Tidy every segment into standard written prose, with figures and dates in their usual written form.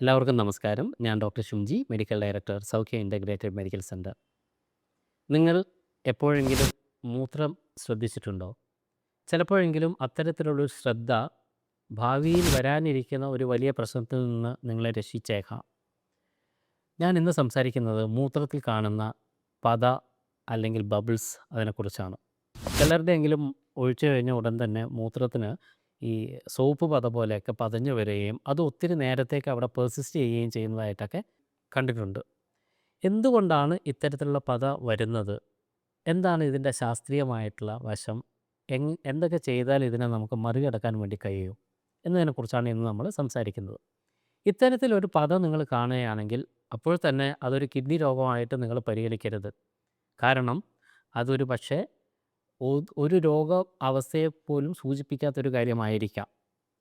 എല്ലാവർക്കും നമസ്കാരം. ഞാൻ doctor Shumji, medical director, Saukhya integrated medical centre. നിങ്ങൾ എപ്പോഴെങ്കിലും മൂത്രം ശ്രദ്ധിച്ചിട്ടുണ്ടോ? ചിലപ്പോഴെങ്കിലും അത്തരത്തിലുള്ളൊരു ശ്രദ്ധ ഭാവിയിൽ വരാനിരിക്കുന്ന ഒരു വലിയ പ്രശ്നത്തിൽ നിന്ന് നിങ്ങളെ രക്ഷിച്ചേക്കാം. ഞാൻ ഇന്ന് സംസാരിക്കുന്നത് മൂത്രത്തിൽ കാണുന്ന പത അല്ലെങ്കിൽ ബബിൾസ് അതിനെക്കുറിച്ചാണ്. ചിലരുടെയെങ്കിലും ഒഴിച്ചു കഴിഞ്ഞ ഉടൻ തന്നെ മൂത്രത്തിന് ഈ സോപ്പ് പത പോലെയൊക്കെ പതഞ്ഞു വരികയും അത് ഒത്തിരി നേരത്തേക്ക് അവിടെ പെർസിസ്റ്റ് ചെയ്യുകയും ചെയ്യുന്നതായിട്ടൊക്കെ കണ്ടിട്ടുണ്ട്. എന്തുകൊണ്ടാണ് ഇത്തരത്തിലുള്ള പത വരുന്നത്? എന്താണ് ഇതിൻ്റെ ശാസ്ത്രീയമായിട്ടുള്ള വശം? എന്തൊക്കെ ചെയ്താൽ ഇതിനെ നമുക്ക് മറികടക്കാൻ വേണ്ടി കഴിയും? എന്നതിനെക്കുറിച്ചാണ് ഇന്ന് നമ്മൾ സംസാരിക്കുന്നത്. ഇത്തരത്തിലൊരു പത നിങ്ങൾ കാണുകയാണെങ്കിൽ അപ്പോൾ തന്നെ അതൊരു കിഡ്നി രോഗമായിട്ട് നിങ്ങൾ പരിഗണിക്കരുത്. കാരണം അതൊരു പക്ഷേ ഒരു രോഗ അവസ്ഥയെപ്പോലും സൂചിപ്പിക്കാത്തൊരു കാര്യമായിരിക്കാം.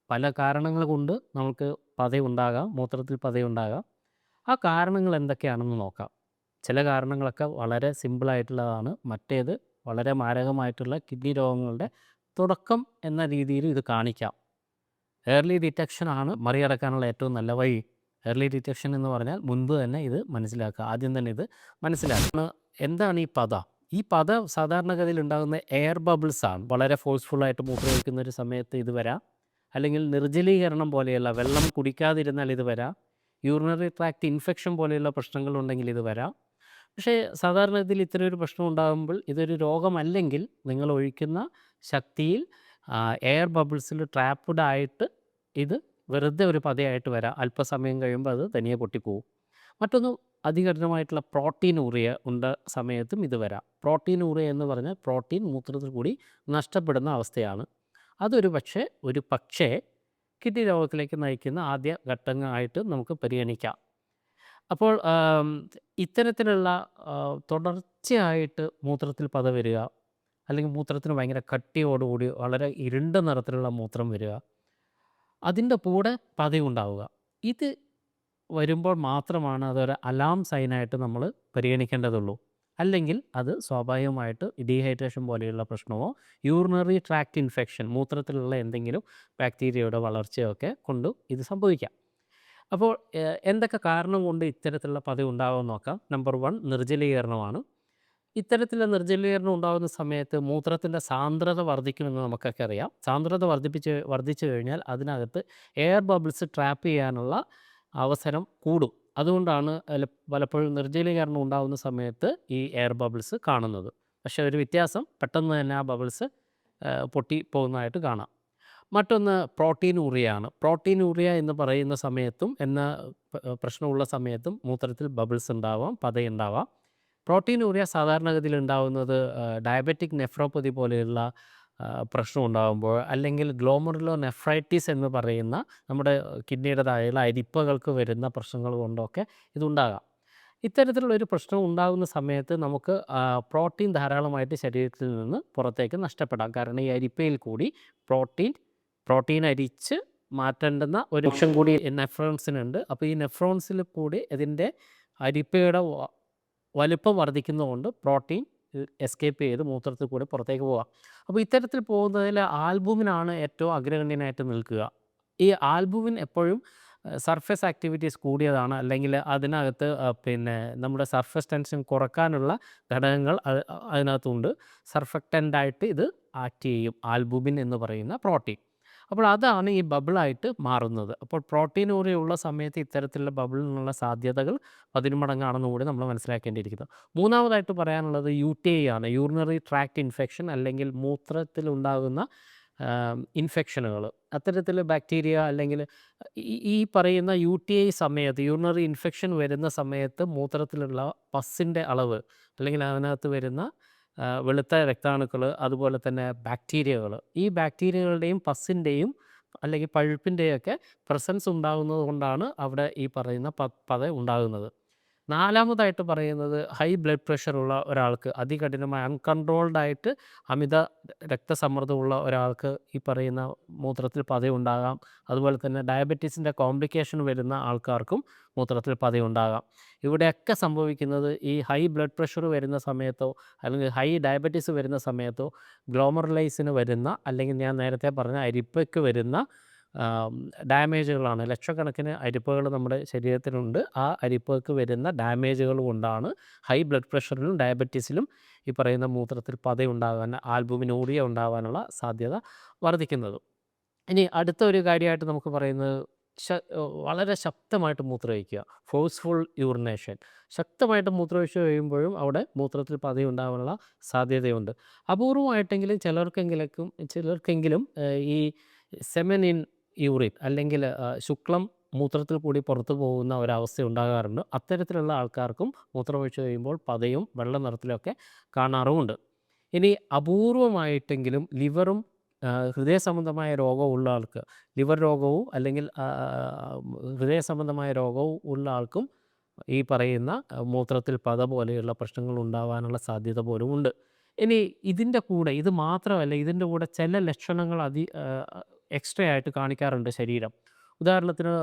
പല കാരണങ്ങൾ കൊണ്ട് നമുക്ക് പതയുണ്ടാകാം, മൂത്രത്തിൽ പതയുണ്ടാകാം. ആ കാരണങ്ങൾ എന്തൊക്കെയാണെന്ന് നോക്കാം. ചില കാരണങ്ങളൊക്കെ വളരെ സിമ്പിളായിട്ടുള്ളതാണ്. മറ്റേത് വളരെ മാരകമായിട്ടുള്ള കിഡ്നി രോഗങ്ങളുടെ തുടക്കം എന്ന രീതിയിൽ ഇത് കാണിക്കാം. ഏർലി ഡിറ്റക്ഷൻ ആണ് മറികടക്കാനുള്ള ഏറ്റവും നല്ല വഴി. ഏർലി ഡിറ്റക്ഷൻ എന്ന് പറഞ്ഞാൽ മുൻപ് തന്നെ ഇത് മനസ്സിലാക്കുക. ആദ്യം തന്നെ ഇത് മനസ്സിലാക്കുക. എന്താണ് ഈ പത? ഈ പത സാധാരണഗതിയിൽ ഉണ്ടാകുന്ന എയർ ബബിൾസ് ആണ്. വളരെ ഫോഴ്സ്ഫുള്ളായിട്ട് മൂത്രമൊഴിക്കുന്ന ഒരു സമയത്ത് ഇത് വരാം. അല്ലെങ്കിൽ നിർജ്ജലീകരണം പോലെയുള്ള വെള്ളം കുടിക്കാതിരുന്നാൽ ഇത് വരാം. യൂറിനറി ട്രാക്റ്റ് ഇൻഫെക്ഷൻ പോലെയുള്ള പ്രശ്നങ്ങളുണ്ടെങ്കിൽ ഇത് വരാം. പക്ഷേ സാധാരണഗതിയിൽ ഇത്തരമൊരു പ്രശ്നം ഉണ്ടാകുമ്പോൾ ഇതൊരു രോഗമല്ലെങ്കിൽ നിങ്ങൾ ഒഴിക്കുന്ന ശക്തിയിൽ എയർ ബബിൾസിൽ ട്രാപ്പ്ഡ് ആയിട്ട് ഇത് വെറുതെ ഒരു പതയായിട്ട് വരാം. അല്പസമയം കഴിയുമ്പോൾ അത് തനിയെ പൊട്ടിപ്പോവും. മറ്റൊന്ന് അതികഠിനമായിട്ടുള്ള പ്രോട്ടീനൂറിയ സമയത്തും ഇത് വരാം. പ്രോട്ടീനൂറിയ എന്ന് പറഞ്ഞാൽ പ്രോട്ടീൻ മൂത്രത്തിൽ കൂടി നഷ്ടപ്പെടുന്ന അവസ്ഥയാണ്. അതൊരു പക്ഷേ കിഡ്നി രോഗത്തിലേക്ക് നയിക്കുന്ന ആദ്യ ഘട്ടങ്ങളായിട്ട് നമുക്ക് പരിഗണിക്കാം. അപ്പോൾ ഇത്തരത്തിലുള്ള തുടർച്ചയായിട്ട് മൂത്രത്തിൽ പത വരിക, അല്ലെങ്കിൽ മൂത്രത്തിന് ഭയങ്കര കട്ടിയോടുകൂടി വളരെ ഇരുണ്ട നിറത്തിലുള്ള മൂത്രം വരിക, അതിൻ്റെ കൂടെ പതയുണ്ടാവുക. ഇത് വരുമ്പോൾ മാത്രമാണ് അതൊരു അലാം സൈനായിട്ട് നമ്മൾ പരിഗണിക്കേണ്ടതുള്ളൂ. അല്ലെങ്കിൽ അത് സ്വാഭാവികമായിട്ട് ഡീഹൈഡ്രേഷൻ പോലെയുള്ള പ്രശ്നമോ യൂറിനറി ട്രാക്റ്റ് ഇൻഫെക്ഷൻ മൂത്രത്തിലുള്ള എന്തെങ്കിലും ബാക്ടീരിയയുടെ വളർച്ചയൊക്കെ കൊണ്ട് ഇത് സംഭവിക്കാം. അപ്പോൾ എന്തൊക്കെ കാരണം കൊണ്ട് ഇത്തരത്തിലുള്ള പത ഉണ്ടാകുമെന്ന് നോക്കാം. നമ്പർ 1 നിർജ്ജലീകരണമാണ്. ഇത്തരത്തിലുള്ള നിർജ്ജലീകരണം ഉണ്ടാകുന്ന സമയത്ത് മൂത്രത്തിൻ്റെ സാന്ദ്രത വർദ്ധിക്കുമെന്ന് നമുക്കൊക്കെ അറിയാം. സാന്ദ്രത വർദ്ധിച്ചു കഴിഞ്ഞാൽ അതിനകത്ത് എയർ ബബിൾസ് ട്രാപ്പ് ചെയ്യാനുള്ള അവസരം കൂടും. അതുകൊണ്ടാണ് പലപ്പോഴും നിർജ്ജലീകരണം ഉണ്ടാകുന്ന സമയത്ത് ഈ എയർ ബബിൾസ് കാണുന്നത്. പക്ഷേ ഒരു വ്യത്യാസം, പെട്ടെന്ന് തന്നെ ആ ബബിൾസ് പൊട്ടി പോകുന്നതായിട്ട് കാണാം. മറ്റൊന്ന് പ്രോട്ടീനൂറിയയാണ്. പ്രോട്ടീനൂറിയ എന്ന് പറയുന്ന സമയത്തും പ്രശ്നമുള്ള സമയത്തും മൂത്രത്തിൽ ബബിൾസ് ഉണ്ടാവാം, പതയുണ്ടാവാം. പ്രോട്ടീനൂറിയ സാധാരണഗതിയിൽ ഉണ്ടാകുന്നത് ഡയബറ്റിക് നെഫ്രോപ്പതി പോലെയുള്ള പ്രശ്നം ഉണ്ടാകുമ്പോൾ, അല്ലെങ്കിൽ ഗ്ലോമറുലോ നെഫ്രൈറ്റിസ് എന്ന് പറയുന്ന നമ്മുടെ കിഡ്നിയുടേതായുള്ള അരിപ്പകൾക്ക് വരുന്ന പ്രശ്നങ്ങൾ കൊണ്ടൊക്കെ ഇതുണ്ടാകാം. ഇത്തരത്തിലുള്ളൊരു പ്രശ്നം ഉണ്ടാകുന്ന സമയത്ത് നമുക്ക് പ്രോട്ടീൻ ധാരാളമായിട്ട് ശരീരത്തിൽ നിന്ന് പുറത്തേക്ക് നഷ്ടപ്പെടാം. കാരണം ഈ അരിപ്പയിൽ കൂടി പ്രോട്ടീൻ അരിച്ച് മാറ്റേണ്ടുന്ന ഒരു ഓപ്ഷൻ കൂടി നെഫ്രോൺസിനുണ്ട്. അപ്പോൾ ഈ നെഫ്രോൺസിൽ കൂടി ഇതിൻ്റെ അരിപ്പയുടെ വലുപ്പം വർദ്ധിക്കുന്നതുകൊണ്ട് പ്രോട്ടീൻ എസ്കേപ്പ് ചെയ്ത് മൂത്രത്തിൽ കൂടി പുറത്തേക്ക് പോകാം. അപ്പോൾ ഇത്തരത്തിൽ പോകുന്നതിൽ ആൽബുമിനാണ് ഏറ്റവും അഗ്രഗണ്യനായിട്ട് നിൽക്കുക. ഈ ആൽബുമിൻ എപ്പോഴും സർഫസ് ആക്ടിവിറ്റീസ് കൂടിയതാണ്, അല്ലെങ്കിൽ അതിനകത്ത് നമ്മുടെ സർഫസ് ടെൻഷൻ കുറയ്ക്കാനുള്ള ഘടകങ്ങൾ അതിനകത്തുണ്ട്. സർഫക്റ്റൻ്റായിട്ട് ഇത് ആക്ട് ചെയ്യും ആൽബുമിൻ എന്ന് പറയുന്ന പ്രോട്ടീൻ. അപ്പോൾ അതാണ് ഈ ബബിളായിട്ട് മാറുന്നത്. അപ്പോൾ പ്രോട്ടീനൂറിയുള്ള സമയത്ത് ഇത്തരത്തിലുള്ള ബബിളിനുള്ള സാധ്യതകൾ 10 മടങ്ങാണെന്ന് കൂടി നമ്മൾ മനസ്സിലാക്കേണ്ടിയിരിക്കുന്നു. മൂന്നാമതായിട്ട് പറയാനുള്ളത് UTI ആണ്. യൂറിനറി ട്രാക്റ്റ് ഇൻഫെക്ഷൻ, അല്ലെങ്കിൽ മൂത്രത്തിലുണ്ടാകുന്ന ഇൻഫെക്ഷനുകൾ. അത്തരത്തിൽ ബാക്ടീരിയ അല്ലെങ്കിൽ ഈ പറയുന്ന UTI സമയത്ത്, യൂറിനറി ഇൻഫെക്ഷൻ വരുന്ന സമയത്ത് മൂത്രത്തിലുള്ള പസ്സിൻ്റെ അളവ്, അല്ലെങ്കിൽ അതിനകത്ത് വരുന്ന വെളുത്ത രക്താണുക്കൾ, അതുപോലെ തന്നെ ബാക്ടീരിയകൾ, ഈ ബാക്ടീരിയകളുടെയും പസ്സിൻ്റെയും അല്ലെങ്കിൽ പഴുപ്പിൻ്റെയൊക്കെ പ്രസൻസ് ഉണ്ടാകുന്നത് കൊണ്ടാണ് അവിടെ ഈ പറയുന്ന പത ഉണ്ടാകുന്നത്. നാലാമതായിട്ട് പറയുന്നത് ഹൈ ബ്ലഡ് പ്രഷറുള്ള ഒരാൾക്ക്, അതികഠിനമായ അൺകൺട്രോൾഡായിട്ട് അമിത രക്തസമ്മർദ്ദമുള്ള ഒരാൾക്ക് ഈ പറയുന്ന മൂത്രത്തിൽ പതയുണ്ടാകാം. അതുപോലെ തന്നെ ഡയബറ്റീസിൻ്റെ കോംപ്ലിക്കേഷൻ വരുന്ന ആൾക്കാർക്കും മൂത്രത്തിൽ പതയുണ്ടാകാം. ഇവിടെയൊക്കെ സംഭവിക്കുന്നത് ഈ ഹൈ ബ്ലഡ് പ്രഷർ വരുന്ന സമയത്തോ, അല്ലെങ്കിൽ ഹൈ ഡയബറ്റീസ് വരുന്ന സമയത്തോ, ഗ്ലോമറുലൈസിന് വരുന്ന, അല്ലെങ്കിൽ ഞാൻ നേരത്തെ പറഞ്ഞ അരിപ്പയ്ക്ക് വരുന്ന ഡാമേജുകളാണ്. ലക്ഷക്കണക്കിന് അരിപ്പകൾ നമ്മുടെ ശരീരത്തിലുണ്ട്. ആ അരിപ്പകൾക്ക് വരുന്ന ഡാമേജുകൾ കൊണ്ടാണ് ഹൈ ബ്ലഡ് പ്രഷറിലും ഡയബറ്റീസിലും ഈ പറയുന്ന മൂത്രത്തിൽ പതയുണ്ടാകാൻ, ആൽബുമിനൂറിയ ഉണ്ടാകാനുള്ള സാധ്യത വർദ്ധിക്കുന്നത്. ഇനി അടുത്ത ഒരു കാര്യമായിട്ട് നമുക്ക് പറയുന്നത് വളരെ ശക്തമായിട്ട് മൂത്രമൊഴിക്കുക. Forceful urination. ശക്തമായിട്ട് മൂത്രമൊഴിച്ച് കഴിയുമ്പോഴും അവിടെ മൂത്രത്തിൽ പതയുണ്ടാകാനുള്ള സാധ്യതയുണ്ട്. അപൂർവമായിട്ടെങ്കിലും ചിലർക്കെങ്കിലും ഈ സെമൻ ഇൻ യൂറിൻ അല്ലെങ്കിൽ ശുക്ലം മൂത്രത്തിൽ കൂടി പുറത്തു പോകുന്ന ഒരവസ്ഥ ഉണ്ടാകാറുണ്ട്. അത്തരത്തിലുള്ള ആൾക്കാർക്കും മൂത്രമൊഴിച്ച് കഴിയുമ്പോൾ പതയും വെള്ള നിറത്തിലൊക്കെ കാണാറുമുണ്ട്. ഇനി അപൂർവമായിട്ടെങ്കിലും ലിവറും ഹൃദയ സംബന്ധമായ രോഗമുള്ള ആൾക്ക്, ലിവർ രോഗവും അല്ലെങ്കിൽ ഹൃദയ സംബന്ധമായ രോഗവും ഉള്ള ആൾക്കും ഈ പറയുന്ന മൂത്രത്തിൽ പത പോലെയുള്ള പ്രശ്നങ്ങൾ ഉണ്ടാവാനുള്ള സാധ്യത പോലും ഉണ്ട്. ഇനി ഇതിൻ്റെ കൂടെ ഇത് മാത്രമല്ല, ഇതിൻ്റെ കൂടെ ചില ലക്ഷണങ്ങൾ എക്സ്ട്രാ ആയിട്ട് കാണിക്കാറുണ്ട് ശരീരം. ഉദാഹരണത്തിന്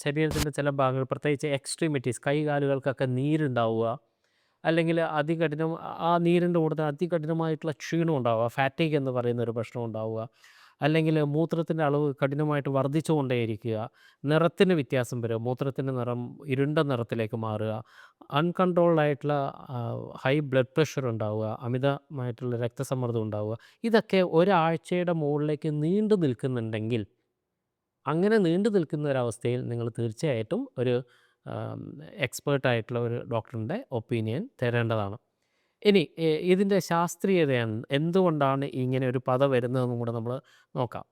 ശരീരത്തിൻ്റെ ചില ഭാഗങ്ങൾ, പ്രത്യേകിച്ച് എക്സ്ട്രീമിറ്റീസ്, കൈ കാലുകൾക്കൊക്കെ നീരുണ്ടാവുക, അല്ലെങ്കിൽ അതികഠിനം ആ നീരിൻ്റെ കൂട്ടത്തിൽ അതികഠിനമായിട്ടുള്ള ക്ഷീണം ഉണ്ടാവുക, ഫാറ്റീഗ് എന്ന് പറയുന്ന ഒരു പ്രശ്നം ഉണ്ടാവുക, അല്ലെങ്കിൽ മൂത്രത്തിൻ്റെ അളവ് കഠിനമായിട്ട് വർദ്ധിച്ചുകൊണ്ടേയിരിക്കുക, നിറത്തിന് വ്യത്യാസം വരിക, മൂത്രത്തിൻ്റെ നിറം ഇരുണ്ട നിറത്തിലേക്ക് മാറുക, അൺകൺട്രോൾഡ് ആയിട്ടുള്ള ഹൈ ബ്ലഡ് പ്രഷർ ഉണ്ടാവുക, അമിതമായിട്ടുള്ള രക്തസമ്മർദ്ദം ഉണ്ടാവുക. ഇതൊക്കെ ഒരാഴ്ചയുടെ മുകളിലേക്ക് നീണ്ടു നിൽക്കുന്നുണ്ടെങ്കിൽ, അങ്ങനെ നീണ്ടു നിൽക്കുന്ന ഒരവസ്ഥയിൽ നിങ്ങൾ തീർച്ചയായിട്ടും ഒരു എക്സ്പേർട്ടായിട്ടുള്ള ഒരു ഡോക്ടറിൻ്റെ ഒപ്പീനിയൻ തരേണ്ടതാണ്. ഇനി ഇതിൻ്റെ ശാസ്ത്രീയതയാണ്, എന്തുകൊണ്ടാണ് ഇങ്ങനെ ഒരു പത വരുന്നതെന്നും കൂടെ നമ്മൾ നോക്കാം.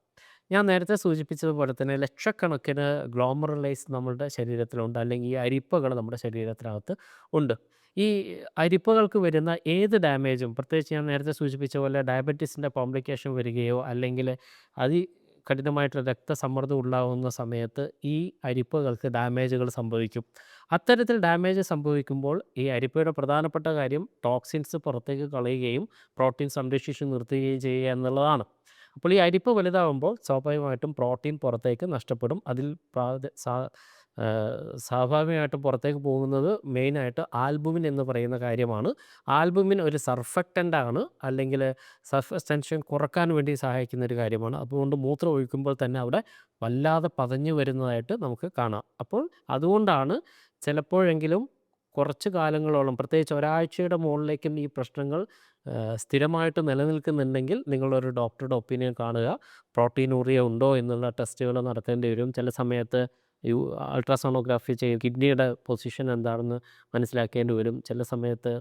ഞാൻ നേരത്തെ സൂചിപ്പിച്ചതുപോലെ തന്നെ ലക്ഷക്കണക്കിന് ഗ്ലോമറുലൈസ് നമ്മളുടെ ശരീരത്തിലുണ്ട്, അല്ലെങ്കിൽ ഈ അരിപ്പകൾ നമ്മുടെ ശരീരത്തിനകത്ത് ഉണ്ട്. ഈ അരിപ്പകൾക്ക് വരുന്ന ഏത് ഡാമേജും, പ്രത്യേകിച്ച് ഞാൻ നേരത്തെ സൂചിപ്പിച്ച പോലെ ഡയബറ്റീസിൻ്റെ കോംപ്ലിക്കേഷൻ വരികയോ അല്ലെങ്കിൽ കഠിനമായിട്ടുള്ള രക്തസമ്മർദ്ദം ഉണ്ടാകുന്ന സമയത്ത് ഈ അരിപ്പകൾക്ക് ഡാമേജുകൾ സംഭവിക്കും. അത്തരത്തിൽ ഡാമേജ് സംഭവിക്കുമ്പോൾ ഈ അരിപ്പയുടെ പ്രധാനപ്പെട്ട കാര്യം ടോക്സിൻസ് പുറത്തേക്ക് കളയുകയും പ്രോട്ടീൻ സംരക്ഷിച്ച് നിർത്തുകയും ചെയ്യുക എന്നുള്ളതാണ്. അപ്പോൾ ഈ അരിപ്പ് വലുതാകുമ്പോൾ സ്വാഭാവികമായിട്ടും പ്രോട്ടീൻ പുറത്തേക്ക് നഷ്ടപ്പെടും. അതിൽ സ്വാഭാവികമായിട്ടും പുറത്തേക്ക് പോകുന്നത് മെയിനായിട്ട് ആൽബുമിൻ എന്ന് പറയുന്ന കാര്യമാണ്. ആൽബുമിൻ ഒരു സർഫക്റ്റൻ്റാണ്, അല്ലെങ്കിൽ സർഫസ് ടെൻഷൻ കുറക്കാൻ വേണ്ടി സഹായിക്കുന്ന ഒരു കാര്യമാണ്. അതുകൊണ്ട് മൂത്രം ഒഴിക്കുമ്പോൾ തന്നെ അവിടെ വല്ലാതെ പതഞ്ഞു വരുന്നതായിട്ട് നമുക്ക് കാണാം. അപ്പോൾ അതുകൊണ്ടാണ് ചിലപ്പോഴെങ്കിലും കുറച്ച് കാലങ്ങളോളം, പ്രത്യേകിച്ച് ഒരാഴ്ചയുടെ മുകളിലേക്കും ഈ പ്രശ്നങ്ങൾ സ്ഥിരമായിട്ട് നിലനിൽക്കുന്നുണ്ടെങ്കിൽ നിങ്ങളൊരു ഡോക്ടറുടെ ഒപ്പീനിയൻ കാണുക. പ്രോട്ടീനൂറിയ ഉണ്ടോ എന്നുള്ള ടെസ്റ്റുകൾ നടത്തേണ്ടി വരും. ചില സമയത്ത് അൾട്രാസോണോഗ്രാഫി ചെയ്യും, കിഡ്നിയുടെ പൊസിഷൻ എന്താണെന്ന് മനസ്സിലാക്കേണ്ടി വരും. ചില സമയത്ത്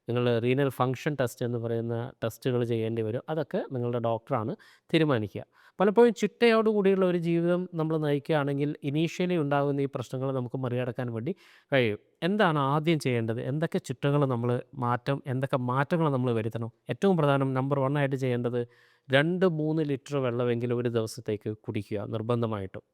നിങ്ങൾ റീനൽ ഫങ്ഷൻ ടെസ്റ്റ് എന്ന് പറയുന്ന ടെസ്റ്റുകൾ ചെയ്യേണ്ടി വരും. അതൊക്കെ നിങ്ങളുടെ ഡോക്ടറാണ് തീരുമാനിക്കുക. പലപ്പോഴും ചിട്ടയോടുകൂടിയുള്ള ഒരു ജീവിതം നമ്മൾ നയിക്കുകയാണെങ്കിൽ ഇനീഷ്യലി ഉണ്ടാകുന്ന ഈ പ്രശ്നങ്ങൾ നമുക്ക് മറികടക്കാൻ വേണ്ടി കഴിയും. എന്താണ് ആദ്യം ചെയ്യേണ്ടത്? എന്തൊക്കെ ചിട്ടകൾ നമ്മൾ എന്തൊക്കെ മാറ്റങ്ങൾ നമ്മൾ വരുത്തണം? ഏറ്റവും പ്രധാനം, നമ്പർ 1 ആയിട്ട് ചെയ്യേണ്ടത് 2-3 ലിറ്റർ വെള്ളമെങ്കിലും ഒരു ദിവസത്തേക്ക് കുടിക്കുക നിർബന്ധമായിട്ടും.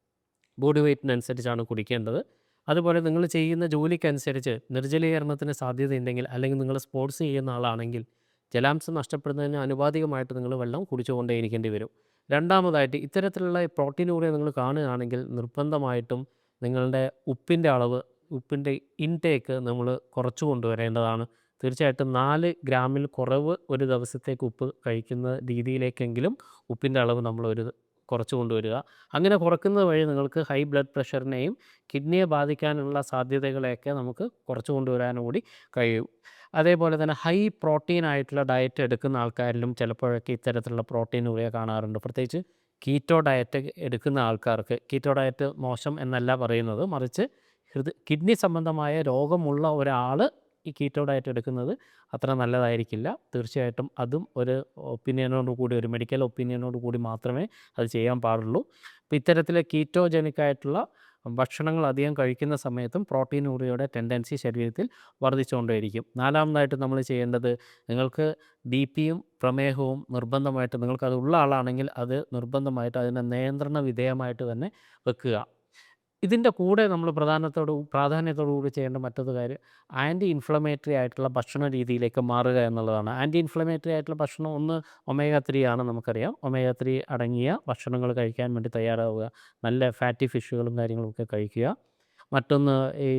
ബോഡി വെയ്റ്റിനനുസരിച്ചാണ് കുടിക്കേണ്ടത്. അതുപോലെ നിങ്ങൾ ചെയ്യുന്ന ജോലിക്കനുസരിച്ച് നിർജ്ജലീകരണത്തിന് സാധ്യതയുണ്ടെങ്കിൽ, അല്ലെങ്കിൽ നിങ്ങൾ സ്പോർട്സ് ചെയ്യുന്ന ആളാണെങ്കിൽ ജലാംശം നഷ്ടപ്പെടുന്നതിന് ആനുപാതികമായിട്ട് നിങ്ങൾ വെള്ളം കുടിച്ചുകൊണ്ടേയിരിക്കേണ്ടി വരും. രണ്ടാമതായിട്ട്, ഇത്തരത്തിലുള്ള പ്രോട്ടീനൂറിയ നിങ്ങൾ കാണുകയാണെങ്കിൽ നിർബന്ധമായിട്ടും നിങ്ങളുടെ ഉപ്പിൻ്റെ ഇൻടേക്ക് നമ്മൾ കുറച്ച് കൊണ്ടുവരേണ്ടതാണ്. തീർച്ചയായിട്ടും 4 ഗ്രാമിൽ കുറവ് ഒരു ദിവസത്തേക്ക് ഉപ്പ് കഴിക്കുന്ന രീതിയിലേക്കെങ്കിലും ഉപ്പിൻ്റെ അളവ് നമ്മൾ കുറച്ച് കൊണ്ടുവരിക. അങ്ങനെ കുറയ്ക്കുന്നത് വഴി നിങ്ങൾക്ക് ഹൈ ബ്ലഡ് പ്രഷറിനെയും കിഡ്നിയെ ബാധിക്കാനുള്ള സാധ്യതകളെയൊക്കെ നമുക്ക് കുറച്ച് കൊണ്ടുവരാനും കൂടി കഴിയും. അതേപോലെ തന്നെ ഹൈ പ്രോട്ടീൻ ആയിട്ടുള്ള ഡയറ്റ് എടുക്കുന്ന ആൾക്കാരിലും ചിലപ്പോഴൊക്കെ ഇത്തരത്തിലുള്ള പ്രോട്ടീനൂറിയ കാണാറുണ്ട്. പ്രത്യേകിച്ച് കീറ്റോ ഡയറ്റ് എടുക്കുന്ന ആൾക്കാർക്ക്. കീറ്റോ ഡയറ്റ് മോശം എന്നല്ല പറയുന്നത്, മറിച്ച് കിഡ്നി സംബന്ധമായ രോഗമുള്ള ഒരാൾ ഈ കീറ്റോ ഡയറ്റ് എടുക്കുന്നത് അത്ര നല്ലതായിരിക്കില്ല. തീർച്ചയായിട്ടും അതും ഒരു ഒരു മെഡിക്കൽ ഒപ്പീനിയനോട് കൂടി മാത്രമേ അത് ചെയ്യാൻ പാടുള്ളൂ. അപ്പോൾ ഇത്തരത്തിൽ കീറ്റോജനിക് ആയിട്ടുള്ള ഭക്ഷണങ്ങൾ അധികം കഴിക്കുന്ന സമയത്തും പ്രോട്ടീനൂറിയയുടെ ടെൻഡൻസി ശരീരത്തിൽ വർദ്ധിച്ചുകൊണ്ടേയിരിക്കും. നാലാമതായിട്ട് നമ്മൾ ചെയ്യേണ്ടത്, നിങ്ങൾക്ക് ബിപിയും പ്രമേഹവും നിർബന്ധമായിട്ട്, നിങ്ങൾക്കത് ഉള്ള ആളാണെങ്കിൽ അത് നിർബന്ധമായിട്ട് അതിനെ നിയന്ത്രണ വിധേയമായിട്ട് തന്നെ വെക്കുക. ഇതിൻ്റെ കൂടെ നമ്മൾ പ്രാധാന്യത്തോടു കൂടി ചെയ്യേണ്ട മറ്റൊരു കാര്യം, ആൻറ്റി ഇൻഫ്ലമേറ്ററി ആയിട്ടുള്ള ഭക്ഷണ രീതിയിലേക്ക് മാറുക എന്നുള്ളതാണ്. ആൻറ്റി ഇൻഫ്ലമേറ്ററി ആയിട്ടുള്ള ഭക്ഷണം ഒന്ന് ഒമേഗ 3 ആണ്, നമുക്കറിയാം. ഒമേഗ 3 അടങ്ങിയ ഭക്ഷണങ്ങൾ കഴിക്കാൻ വേണ്ടി തയ്യാറാവുക. നല്ല ഫാറ്റി ഫിഷുകളും കാര്യങ്ങളൊക്കെ കഴിക്കുക. മറ്റൊന്ന്, ഈ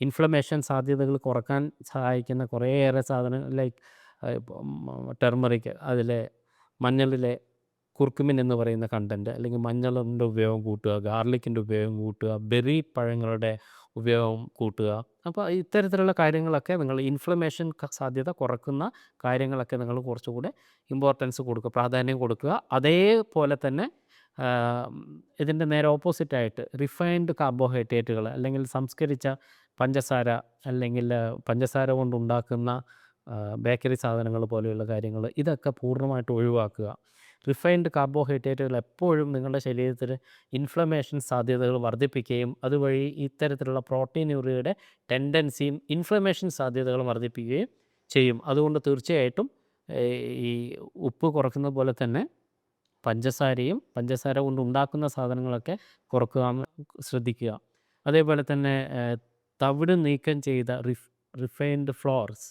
ഇൻഫ്ലമേഷൻ സാധ്യതകൾ കുറക്കാൻ സഹായിക്കുന്ന കുറേയേറെ സാധനങ്ങൾ, ലൈക്ക് ടെർമറിക്, അതിലെ മഞ്ഞളിലെ കുർക്കുമിൻ എന്ന് പറയുന്ന കണ്ടൻറ്റ്, അല്ലെങ്കിൽ മഞ്ഞളിൻ്റെ ഉപയോഗം കൂട്ടുക, ഗാർലിക്കിൻ്റെ ഉപയോഗം കൂട്ടുക, ബെറി പഴങ്ങളുടെ ഉപയോഗം കൂട്ടുക. അപ്പോൾ ഇത്തരത്തിലുള്ള കാര്യങ്ങളൊക്കെ നിങ്ങൾ ഇൻഫ്ലമേഷൻ സാധ്യത കുറക്കുന്ന കാര്യങ്ങളൊക്കെ നിങ്ങൾ കുറച്ചുകൂടെ ഇമ്പോർട്ടൻസ് കൊടുക്കുക, പ്രാധാന്യം കൊടുക്കുക. അതേപോലെ തന്നെ ഇതിൻ്റെ നേരെ ഓപ്പോസിറ്റായിട്ട് റിഫൈൻഡ് കാർബോഹൈഡ്രേറ്റുകൾ, അല്ലെങ്കിൽ സംസ്കരിച്ച പഞ്ചസാര, അല്ലെങ്കിൽ പഞ്ചസാര കൊണ്ടുണ്ടാക്കുന്ന ബേക്കറി സാധനങ്ങൾ പോലെയുള്ള കാര്യങ്ങൾ, ഇതൊക്കെ പൂർണ്ണമായിട്ട് ഒഴിവാക്കുക. റിഫൈൻഡ് കാർബോഹൈഡ്രേറ്റുകൾ എപ്പോഴും നിങ്ങളുടെ ശരീരത്തിൽ ഇൻഫ്ലമേഷൻ സാധ്യതകൾ വർദ്ധിപ്പിക്കുകയും അതുവഴി ഇത്തരത്തിലുള്ള പ്രോട്ടീനൂറിയയുടെ ടെൻഡൻസിയും ഇൻഫ്ലമേഷൻ സാധ്യതകളും വർദ്ധിപ്പിക്കുകയും ചെയ്യും. അതുകൊണ്ട് തീർച്ചയായിട്ടും ഈ ഉപ്പ് കുറയ്ക്കുന്നത് പോലെ തന്നെ പഞ്ചസാര കൊണ്ട് ഉണ്ടാക്കുന്ന സാധനങ്ങളൊക്കെ കുറക്കാൻ ശ്രദ്ധിക്കുക. അതേപോലെ തന്നെ തവിട് നീക്കം ചെയ്ത റിഫൈൻഡ് ഫ്ലോർസ്,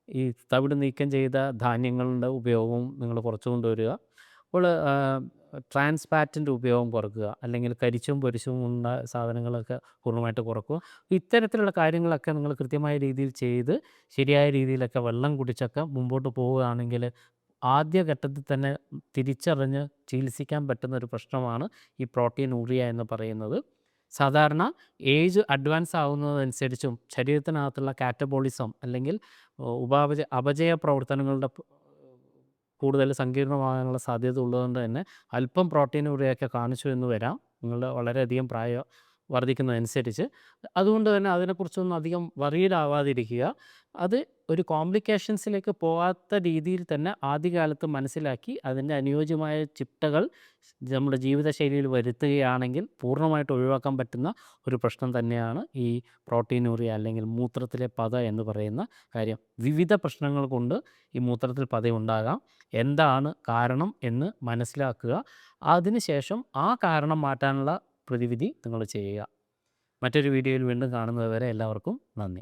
ഈ തവിട് നീക്കം ചെയ്ത ധാന്യങ്ങളുടെ ഉപയോഗവും നിങ്ങൾ കുറച്ച് കൊണ്ടുവരിക. അപ്പോൾ ട്രാൻസ് ഫാറ്റിൻ്റെ ഉപയോഗം കുറയ്ക്കുക, അല്ലെങ്കിൽ കരിച്ചും പൊരിച്ചും ഉള്ള സാധനങ്ങളൊക്കെ പൂർണ്ണമായിട്ട് കുറക്കുക. ഇത്തരത്തിലുള്ള കാര്യങ്ങളൊക്കെ നിങ്ങൾ കൃത്യമായ രീതിയിൽ ചെയ്ത് ശരിയായ രീതിയിലൊക്കെ വെള്ളം കുടിച്ചൊക്കെ മുമ്പോട്ട് പോവുകയാണെങ്കിൽ ആദ്യഘട്ടത്തിൽ തന്നെ തിരിച്ചറിഞ്ഞ് ചികിത്സിക്കാൻ പറ്റുന്ന ഒരു പ്രശ്നമാണ് ഈ പ്രോട്ടീനൂറിയ എന്ന് പറയുന്നത്. സാധാരണ ഏജ് അഡ്വാൻസ് ആവുന്നതനുസരിച്ചും ശരീരത്തിനകത്തുള്ള കാറ്റബോളിസം, അല്ലെങ്കിൽ അപചയ പ്രവർത്തനങ്ങളുടെ കൂടുതൽ സങ്കീർണമാകാനുള്ള സാധ്യത ഉള്ളതുകൊണ്ട് തന്നെ അല്പം പ്രോട്ടീനൂറിയൊക്കെ കാണിച്ചു എന്ന് വരാം നിങ്ങളുടെ വളരെയധികം പ്രായം വർദ്ധിക്കുന്നതനുസരിച്ച്. അതുകൊണ്ട് തന്നെ അതിനെക്കുറിച്ചൊന്നും അധികം വറീഡാവാതിരിക്കുക. അത് ഒരു കോംപ്ലിക്കേഷൻസിലേക്ക് പോകാത്ത രീതിയിൽ തന്നെ ആദ്യകാലത്ത് മനസ്സിലാക്കി അതിൻ്റെ അനുയോജ്യമായ ചിട്ടകൾ നമ്മുടെ ജീവിതശൈലിയിൽ വരുത്തുകയാണെങ്കിൽ പൂർണ്ണമായിട്ട് ഒഴിവാക്കാൻ പറ്റുന്ന ഒരു പ്രശ്നം തന്നെയാണ് ഈ പ്രോട്ടീനൂറിയ, അല്ലെങ്കിൽ മൂത്രത്തിലെ പത എന്ന് പറയുന്ന കാര്യം. വിവിധ പ്രശ്നങ്ങൾ കൊണ്ട് ഈ മൂത്രത്തിൽ പതയുണ്ടാകാം. എന്താണ് കാരണം എന്ന് മനസ്സിലാക്കുക. അതിനുശേഷം ആ കാരണം മാറ്റാനുള്ള പ്രതിവിധി നിങ്ങൾ ചെയ്യുക. മറ്റൊരു വീഡിയോയിൽ വീണ്ടും കാണുന്നത് വരെ എല്ലാവർക്കും നന്ദി.